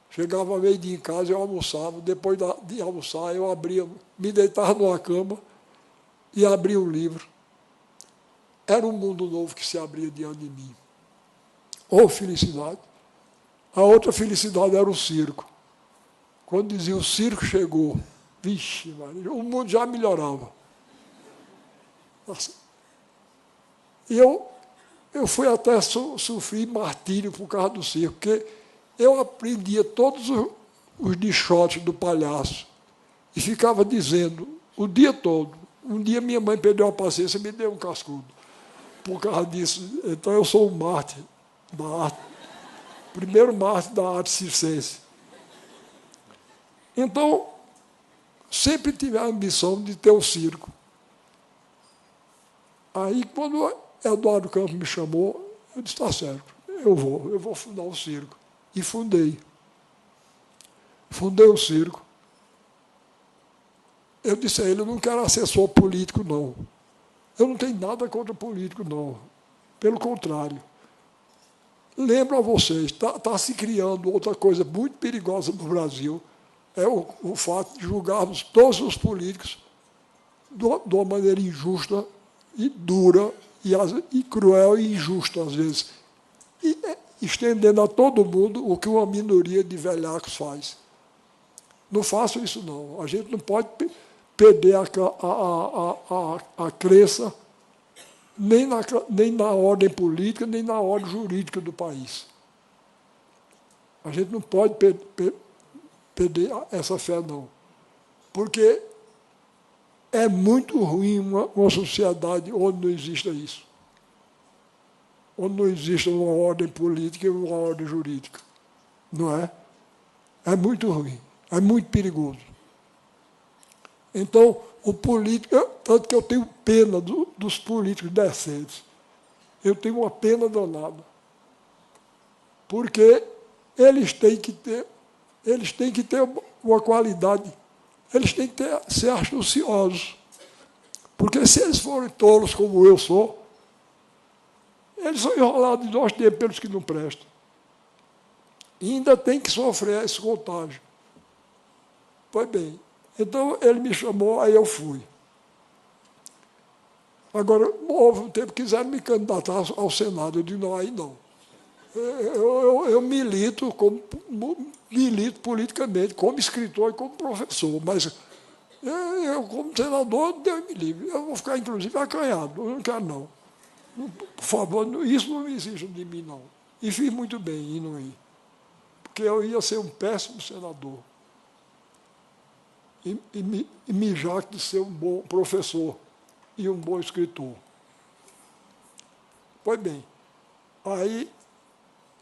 Chegava meio-dia em casa, eu almoçava. Depois de almoçar, eu me deitava numa cama e abria o livro. era um mundo novo que se abria diante de mim. Ou felicidade. A outra felicidade era o circo. Quando dizia o circo chegou, vixe, Maria, o mundo já melhorava. Nossa. E eu fui até sofrer martírio por causa do circo, porque eu aprendia todos os dichotes do palhaço e ficava dizendo o dia todo. Um dia minha mãe perdeu a paciência e me deu um cascudo. Por causa disso, então eu sou um mártir da arte, primeiro mártir da arte circense. Então, sempre tive a ambição de ter um circo. Aí, quando Eduardo Campos me chamou, eu disse, está certo, eu vou fundar um circo. E fundei. Fundei o circo. Eu disse a ele, eu não quero assessor político, não. Eu não tenho nada contra político, não. Pelo contrário. Lembro a vocês, está se criando outra coisa muito perigosa no Brasil, é o fato de julgarmos todos os políticos de uma maneira injusta e dura, e cruel e injusta, às vezes. E estendendo a todo mundo o que uma minoria de velhacos faz. Não façam isso, não. A gente não pode perder a crença nem na ordem política, nem na ordem jurídica do país. A gente não pode perder essa fé, não. Porque é muito ruim uma sociedade onde não exista isso. Onde não exista uma ordem política e uma ordem jurídica. Não é? É muito ruim. É muito perigoso. Então, o político, tanto que eu tenho pena dos políticos decentes. Eu tenho uma pena danada. Porque eles têm que ter uma qualidade, eles têm que ser astuciosos. Porque se eles forem tolos como eu sou, eles são enrolados de nós tempos pelos que não prestam. E ainda tem que sofrer esse contágio. Pois bem, então ele me chamou, aí eu fui. Agora, houve um tempo que quiseram me candidatar ao Senado. Eu disse, não, aí não. Eu milito politicamente, como escritor e como professor, mas eu como senador, Deus me livre. Eu vou ficar, inclusive, acanhado. Eu não quero, não. Por favor, isso não exige de mim, não. E fiz muito bem em não ir. Porque eu ia ser um péssimo senador. E me jacto de ser um bom professor e um bom escritor. Pois bem, aí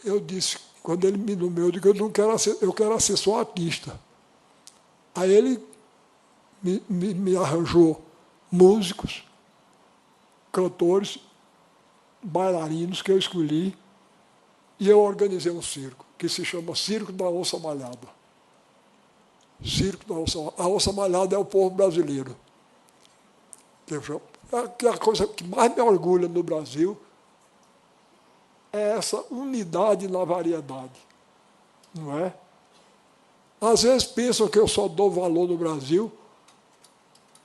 eu disse, quando ele me nomeou, eu digo, eu quero ser só artista. Aí ele me arranjou músicos, cantores, bailarinos que eu escolhi, e eu organizei um circo, que se chama Circo da Onça Malhada. Circo da Onça Malhada. A onça malhada é o povo brasileiro. Que a coisa que mais me orgulha no Brasil é essa unidade na variedade. Não é? Às vezes pensam que eu só dou valor no Brasil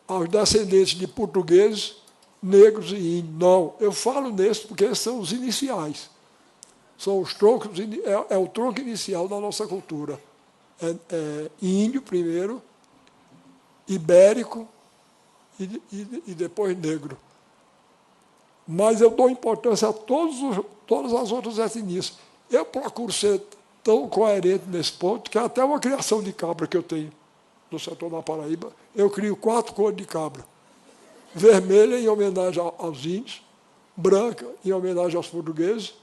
aos descendentes de portugueses, negros e índios. Não, eu falo nesses porque esses são os iniciais. São os troncos, é o tronco inicial da nossa cultura. Índio primeiro, ibérico e depois negro. Mas eu dou importância a todas as outras etnias. Eu procuro ser tão coerente nesse ponto que até uma criação de cabra que eu tenho no setor da Paraíba, eu crio 4 cores de cabra. Vermelha em homenagem aos índios, branca em homenagem aos portugueses,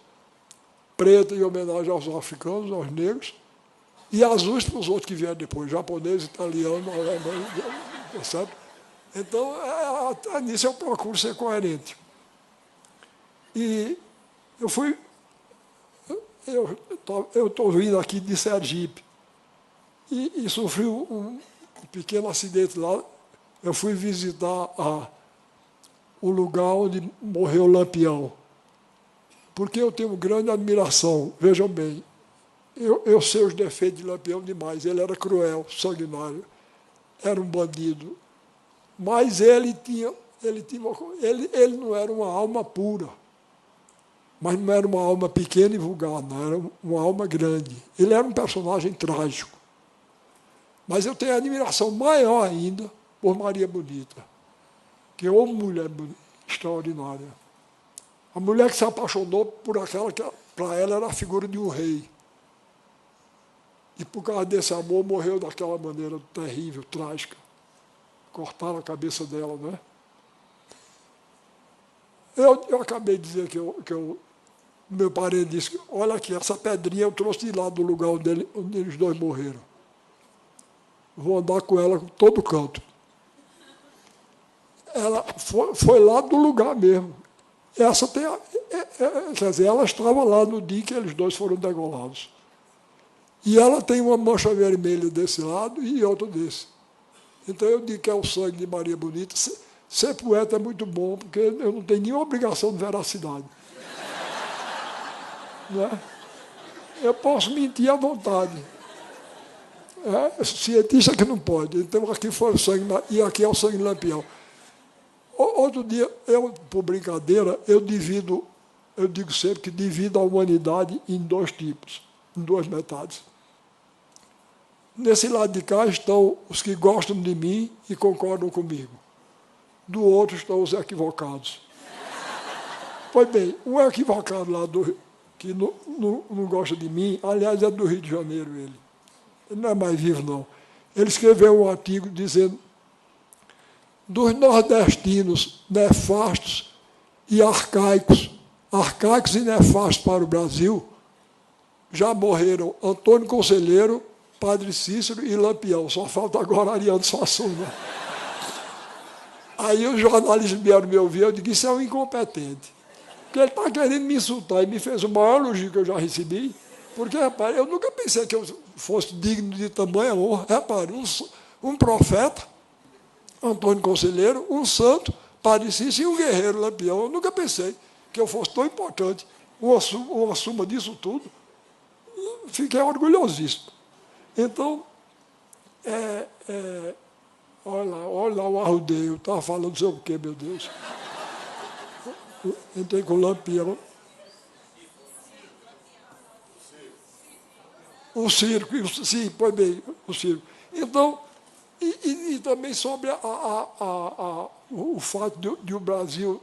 preta em homenagem aos africanos, aos negros, e azuis para os outros que vieram depois, japonês, italiano, alemão, sabe? Então, até nisso eu procuro ser coerente. E eu estou vindo aqui de Sergipe, e sofri um pequeno acidente lá. Eu fui visitar o lugar onde morreu o Lampião, porque eu tenho grande admiração. Vejam bem, eu sei os defeitos de Lampião demais. Ele era cruel, sanguinário, era um bandido, mas ele Ele não era uma alma pura, mas não era uma alma pequena e vulgar, não, era uma alma grande. Ele era um personagem trágico. Mas eu tenho admiração maior ainda por Maria Bonita, que é uma mulher extraordinária. A mulher que se apaixonou por aquela que, para ela, era a figura de um rei. E, por causa desse amor, morreu daquela maneira terrível, trágica. Cortaram a cabeça dela, né? Eu acabei de dizer que meu parente disse, olha aqui, essa pedrinha eu trouxe de lá do lugar onde eles dois morreram. Vou andar com ela em todo canto. Ela foi lá do lugar mesmo. Essa tem, quer dizer, ela estava lá no dia que eles dois foram degolados. E ela tem uma mancha vermelha desse lado e outra desse. Então eu digo que é o sangue de Maria Bonita. Ser poeta é muito bom, porque eu não tenho nenhuma obrigação de veracidade. Não é? Eu posso mentir à vontade. Cientista que não pode. Então aqui foi o sangue, e aqui é o sangue de Lampião. Outro dia, por brincadeira, eu digo sempre que divido a humanidade em dois tipos, em duas metades. Nesse lado de cá estão os que gostam de mim e concordam comigo. Do outro estão os equivocados. Pois bem, um equivocado lá que não gosta de mim, aliás, é do Rio de Janeiro ele. Ele não é mais vivo, não. Ele escreveu um artigo dizendo dos nordestinos nefastos e arcaicos e nefastos para o Brasil, já morreram Antônio Conselheiro, Padre Cícero e Lampião. Só falta agora Ariano Suassuna. Aí os jornalistas vieram me ouvir, eu disse, isso é um incompetente. Porque ele está querendo me insultar e me fez o maior elogio que eu já recebi, porque, rapaz, eu nunca pensei que eu fosse digno de tamanha honra. Repare, um profeta, Antônio Conselheiro, um santo, Padre Cícero e um guerreiro Lampião. Eu nunca pensei que eu fosse tão importante, uma suma disso tudo. Fiquei orgulhosíssimo. Então, olha lá o arrudeio, estava falando sobre o quê, meu Deus? Entrei com o Lampião. O circo, sim, pois bem, o circo. Então, e também sobre o fato de o Brasil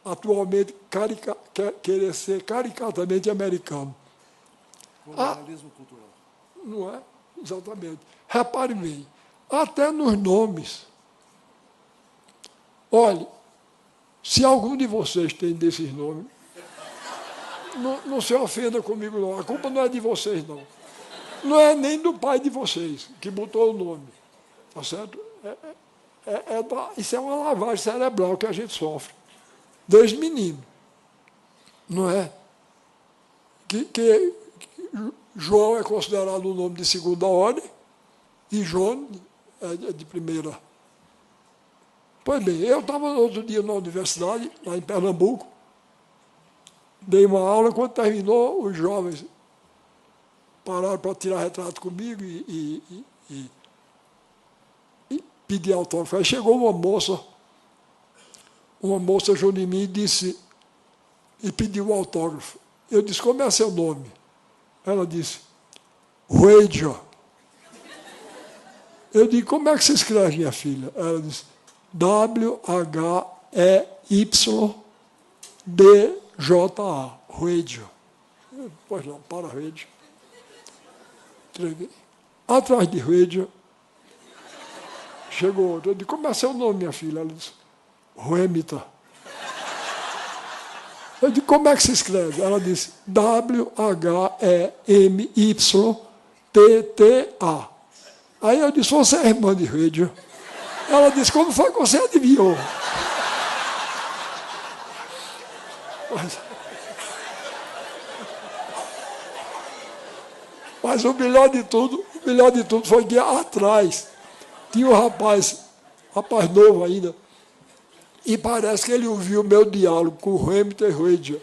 atualmente querer ser caricatamente americano. Colonialismo cultural. Não é? Exatamente. Repare bem, até nos nomes. Olhe, se algum de vocês tem desses nomes, não se ofenda comigo, não. A culpa não é de vocês, não. Não é nem do pai de vocês, que botou o nome. Tá certo? Isso é uma lavagem cerebral que a gente sofre. Desde menino. Não é? Que João é considerado um nome de segunda ordem e João é de primeira. Pois bem, eu estava outro dia na universidade, lá em Pernambuco, dei uma aula, quando terminou, os jovens pararam para tirar retrato comigo e pedir autógrafo. Aí chegou uma moça junto de mim e pediu um autógrafo. Eu disse, como é seu nome? Ela disse, Ruedia. Eu disse, como é que se escreve, minha filha? Ela disse, W-H-E-Y-D-J-A. Ruedia. Pois não, para Ruedia. Entreguei. Atrás de Ruedia, chegou outro. Eu disse, como é seu nome, minha filha? Ela disse, Ruemita. Eu disse, como é que se escreve? Ela disse, W-H-E-M-Y-T-T-A. Aí eu disse, você é irmã de Ruedia? Ela disse, como foi que você adivinhou? Mas o melhor de tudo foi que atrás tinha um rapaz novo ainda, e parece que ele ouviu o meu diálogo com o Hamilton e Ruedia.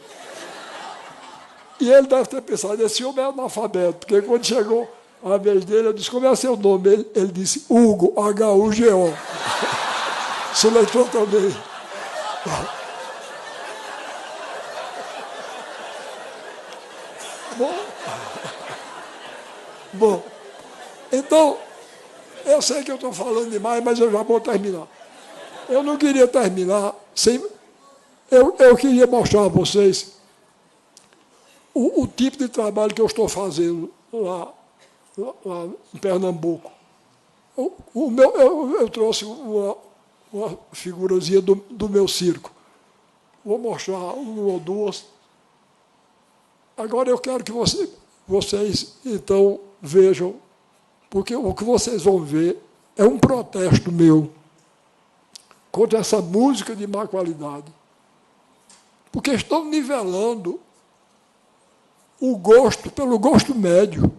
E ele deve ter pensado, esse homem é analfabeto, porque quando chegou a vez dele, eu disse, como é seu nome? Ele disse, Hugo, H-U-G-O. Soletrou também. Bom, então, eu sei que eu estou falando demais, mas eu já vou terminar. Eu não queria terminar sem... Eu queria mostrar a vocês o tipo de trabalho que eu estou fazendo lá em Pernambuco. Eu trouxe uma figurazinha do meu circo. Vou mostrar uma ou duas. Agora eu quero que vocês, então, vejam, porque o que vocês vão ver é um protesto meu contra essa música de má qualidade. Porque estão nivelando o gosto pelo gosto médio,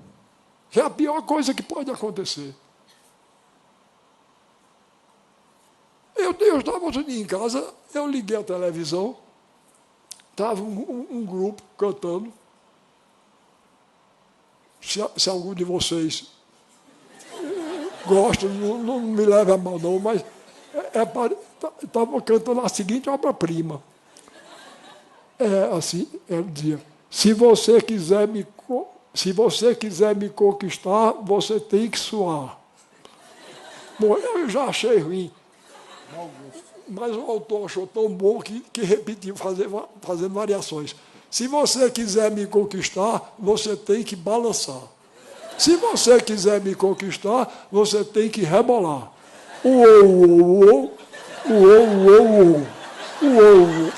que é a pior coisa que pode acontecer. Eu estava outro dia em casa, eu liguei a televisão, estava um grupo cantando. Se algum de vocês gosta, não me leve a mal não, mas estava cantando a seguinte obra-prima. Assim, ele dizia, se você quiser me conquistar, você tem que suar. Bom, eu já achei ruim. Mas o autor achou tão bom que repetiu, fazendo variações. Se você quiser me conquistar, você tem que balançar. Se você quiser me conquistar, você tem que rebolar. Uou, uou, uou, uou, uou, uou.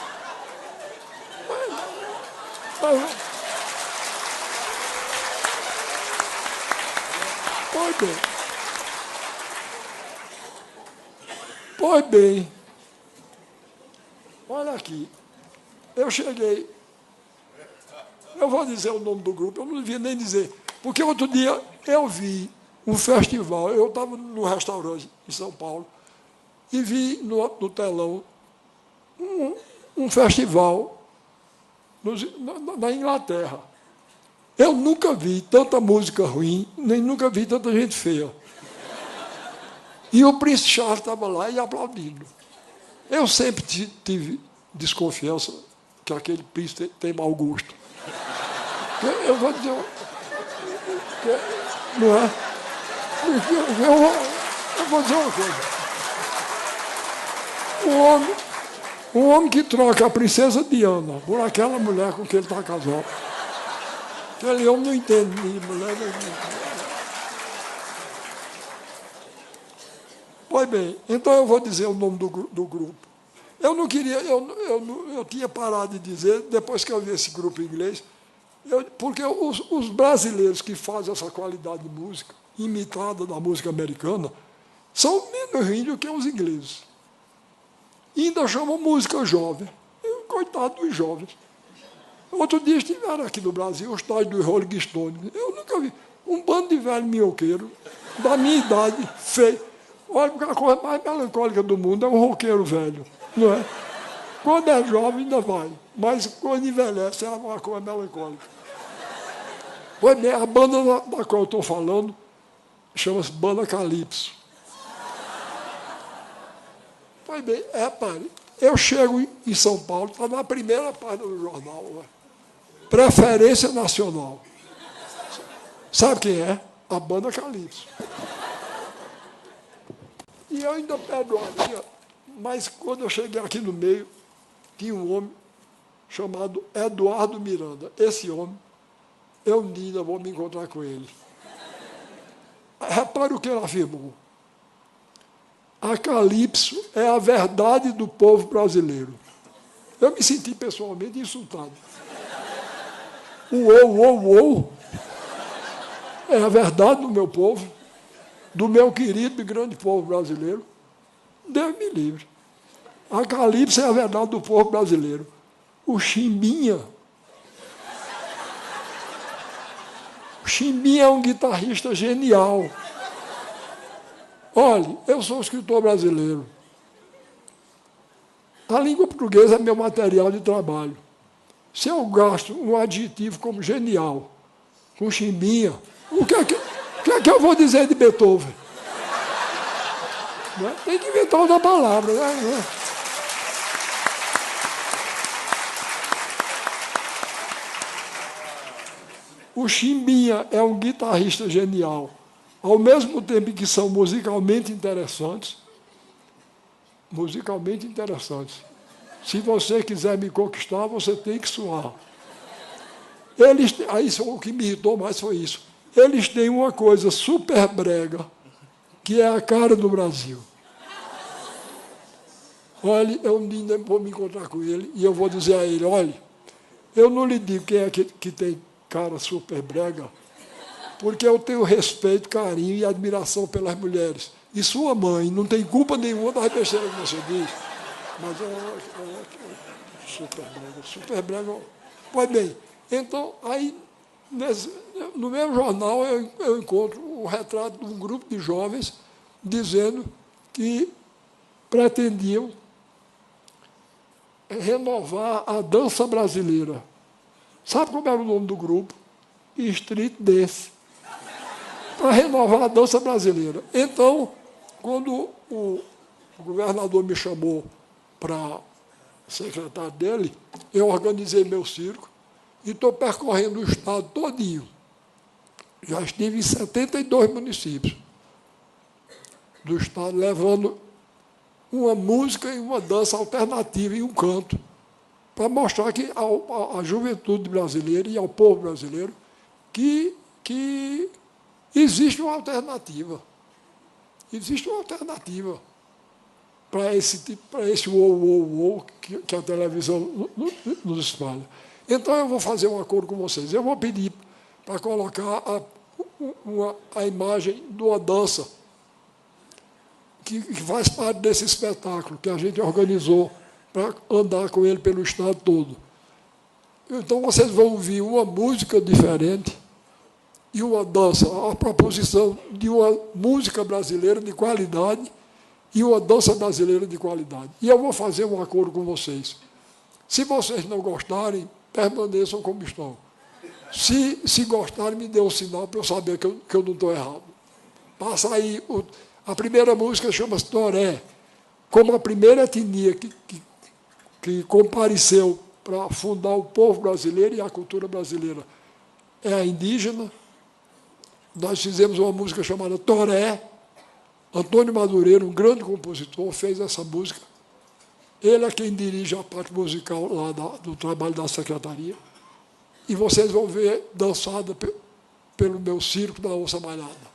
Pois bem, olha aqui, eu cheguei, eu vou dizer o nome do grupo, eu não devia nem dizer, porque outro dia eu vi um festival, eu estava num restaurante em São Paulo, e vi no telão um festival na Inglaterra. Eu nunca vi tanta música ruim, nem nunca vi tanta gente feia. E o Príncipe Charles estava lá e aplaudindo. Eu sempre tive desconfiança que aquele príncipe tem mau gosto. Eu vou dizer... Não é? Eu vou dizer uma coisa. Um homem que troca a princesa Diana por aquela mulher com quem ele está casado. Aquele homem não entende de mulher. Pois bem, então eu vou dizer o nome do grupo. Eu não queria, eu tinha parado de dizer, depois que eu vi esse grupo em inglês, porque os brasileiros que fazem essa qualidade de música, imitada da música americana, são menos ruins do que os ingleses. E ainda chamam música jovem. Coitado dos jovens. Outro dia estiveram aqui no Brasil, os tais do Rolling Stone. Eu nunca vi. Um bando de velho minhoqueiro, da minha idade, feio. Olha, a coisa mais melancólica do mundo é um roqueiro velho, não é? Quando é jovem, ainda vai. Mas quando envelhece, é uma coisa melancólica. Pois bem, a banda da qual eu estou falando chama-se Banda Calypso. Pois bem, repare, eu chego em São Paulo, está na primeira página do jornal, né? Preferência Nacional. Sabe quem é? A Banda Calypso. E eu ainda perdoaria, mas quando eu cheguei aqui no meio, tinha um homem chamado Eduardo Miranda. Esse homem, eu ainda vou me encontrar com ele. Repare o que ele afirmou. A Calypso é a verdade do povo brasileiro. Eu me senti pessoalmente insultado. Uou, uou, uou. É a verdade do meu povo, do meu querido e grande povo brasileiro. Deus me livre. A Calypso é a verdade do povo brasileiro. O Chimbinha é um guitarrista genial. Olhe, eu sou um escritor brasileiro. A língua portuguesa é meu material de trabalho. Se eu gasto um adjetivo como genial com Chimbinha, o que é que eu vou dizer de Beethoven? Né? Tem que inventar outra palavra. Né? O Chimbinha é um guitarrista genial, ao mesmo tempo que são musicalmente interessantes. Musicalmente interessantes. Se você quiser me conquistar, você tem que suar. O que me irritou mais foi isso. Eles têm uma coisa super brega, que é a cara do Brasil. Olha, eu ainda vou me encontrar com ele e eu vou dizer a ele, olha, eu não lhe digo quem é que tem cara super brega, porque eu tenho respeito, carinho e admiração pelas mulheres. E sua mãe não tem culpa nenhuma das besteiras que você diz. Mas super brega. Pois bem, então, aí, no mesmo jornal, eu encontro o retrato de um grupo de jovens dizendo que pretendiam renovar a dança brasileira. Sabe como era o nome do grupo? Street Dance. Para renovar a dança brasileira. Então, quando o governador me chamou para secretário dele, eu organizei meu circo e estou percorrendo o estado todinho. Já estive em 72 municípios do estado, levando uma música e uma dança alternativa e um canto, para mostrar que à juventude brasileira e ao povo brasileiro que existe uma alternativa. Existe uma alternativa para esse uou que a televisão nos espalha. Então, eu vou fazer um acordo com vocês. Eu vou pedir para colocar a imagem de uma dança que faz parte desse espetáculo que a gente organizou para andar com ele pelo estado todo. Então, vocês vão ouvir uma música diferente e uma dança, a proposição de uma música brasileira de qualidade e uma dança brasileira de qualidade. E eu vou fazer um acordo com vocês. Se vocês não gostarem, permaneçam como estão. Se gostarem, me dê um sinal para eu saber que eu não estou errado. Passa aí, a primeira música chama-se Toré, como a primeira etnia que compareceu para fundar o povo brasileiro e a cultura brasileira é a indígena. Nós fizemos uma música chamada Toré. Antônio Madureira, um grande compositor, fez essa música. Ele é quem dirige a parte musical lá do trabalho da secretaria. E vocês vão ver dançada pelo meu circo da Onça Malhada.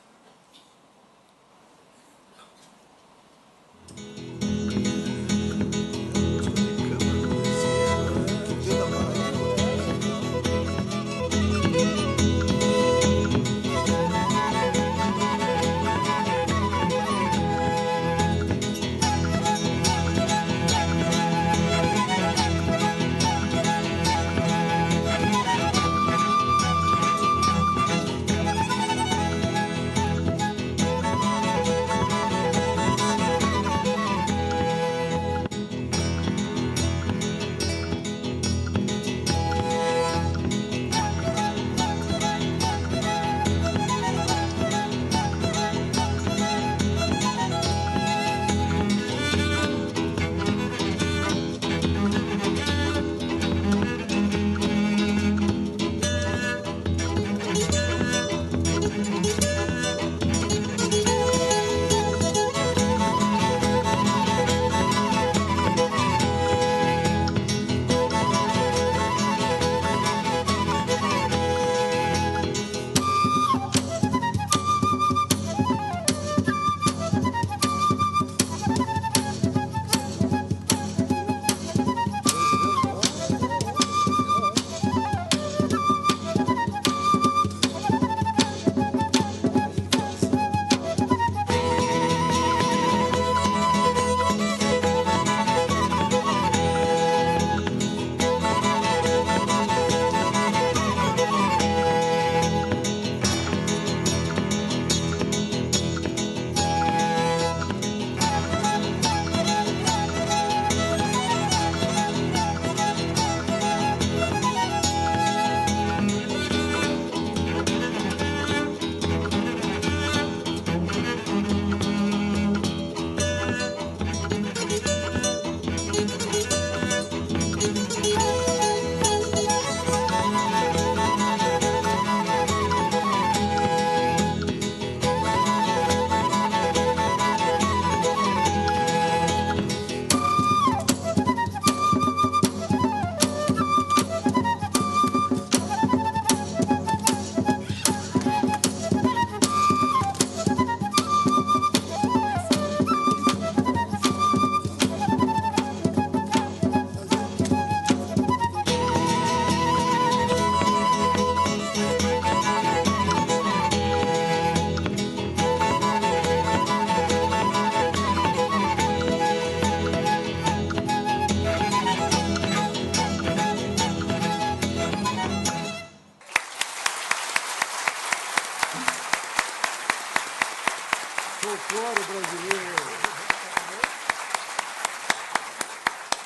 folclore brasileiro.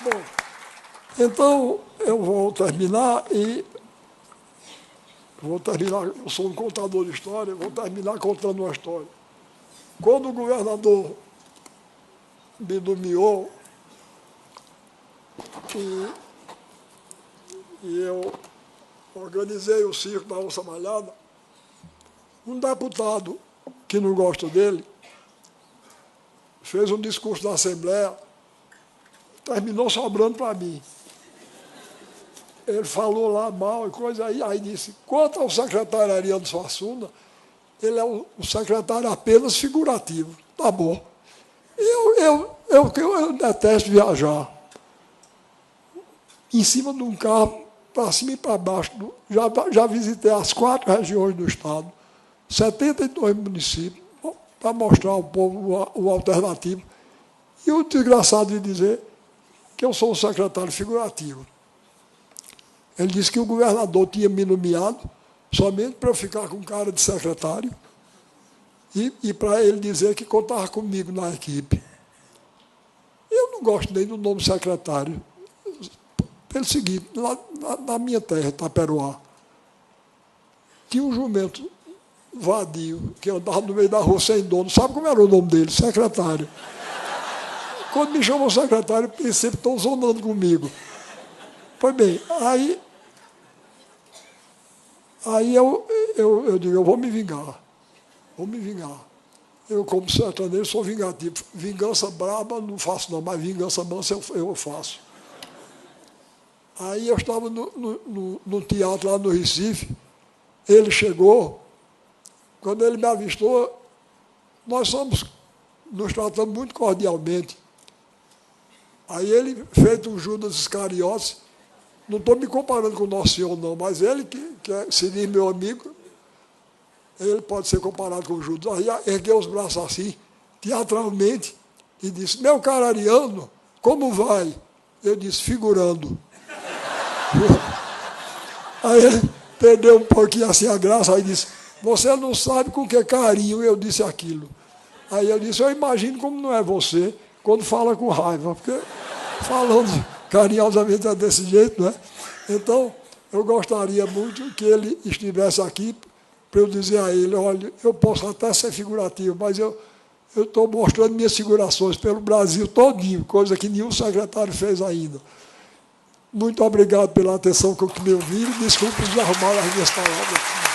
Bom, então eu vou terminar, eu sou um contador de história, vou terminar contando uma história. Quando o governador me nomeou, e eu organizei o circo da Onça Malhada, um deputado que não gosta dele fez um discurso na Assembleia, terminou sobrando para mim. Ele falou lá mal e coisa aí disse, quanto ao secretário Ariano Suassuna, ele é um secretário apenas figurativo. Tá bom. Eu detesto viajar. Em cima de um carro, para cima e para baixo. Já visitei as 4 regiões do estado, 72 municípios, para mostrar ao povo o alternativo. E o desgraçado de dizer que eu sou um secretário figurativo. Ele disse que o governador tinha me nomeado somente para eu ficar com cara de secretário e para ele dizer que contava comigo na equipe. Eu não gosto nem do nome secretário. Pelo seguinte, lá na minha terra, Taperoá, tinha um jumento vadio que andava no meio da rua sem dono. Sabe como era o nome dele? Secretário. Quando me chamou secretário, pensei que estão zonando comigo. Pois bem, aí eu digo, eu vou me vingar. Eu, como sertanejo, sou vingativo. Vingança braba não faço não, mas vingança mansa eu faço. Aí eu estava no teatro lá no Recife, ele chegou, quando ele me avistou, nós nos tratamos muito cordialmente. Aí ele, feito um Judas Iscariotes, não estou me comparando com o Nosso Senhor, não, mas ele, que se diz meu amigo, ele pode ser comparado com o Judas. Aí ergueu os braços assim, teatralmente, e disse, meu caro Ariano, como vai? Eu disse, figurando. Aí ele perdeu um pouquinho assim a graça, aí disse, você não sabe com que carinho eu disse aquilo. Aí eu disse, eu imagino como não é você, quando fala com raiva, porque falando carinhosamente é desse jeito, né? Então, eu gostaria muito que ele estivesse aqui para eu dizer a ele, olha, eu posso até ser figurativo, mas eu estou mostrando minhas figurações pelo Brasil todinho, coisa que nenhum secretário fez ainda. Muito obrigado pela atenção com que me ouviram. Desculpe desarrumar as minhas palavras.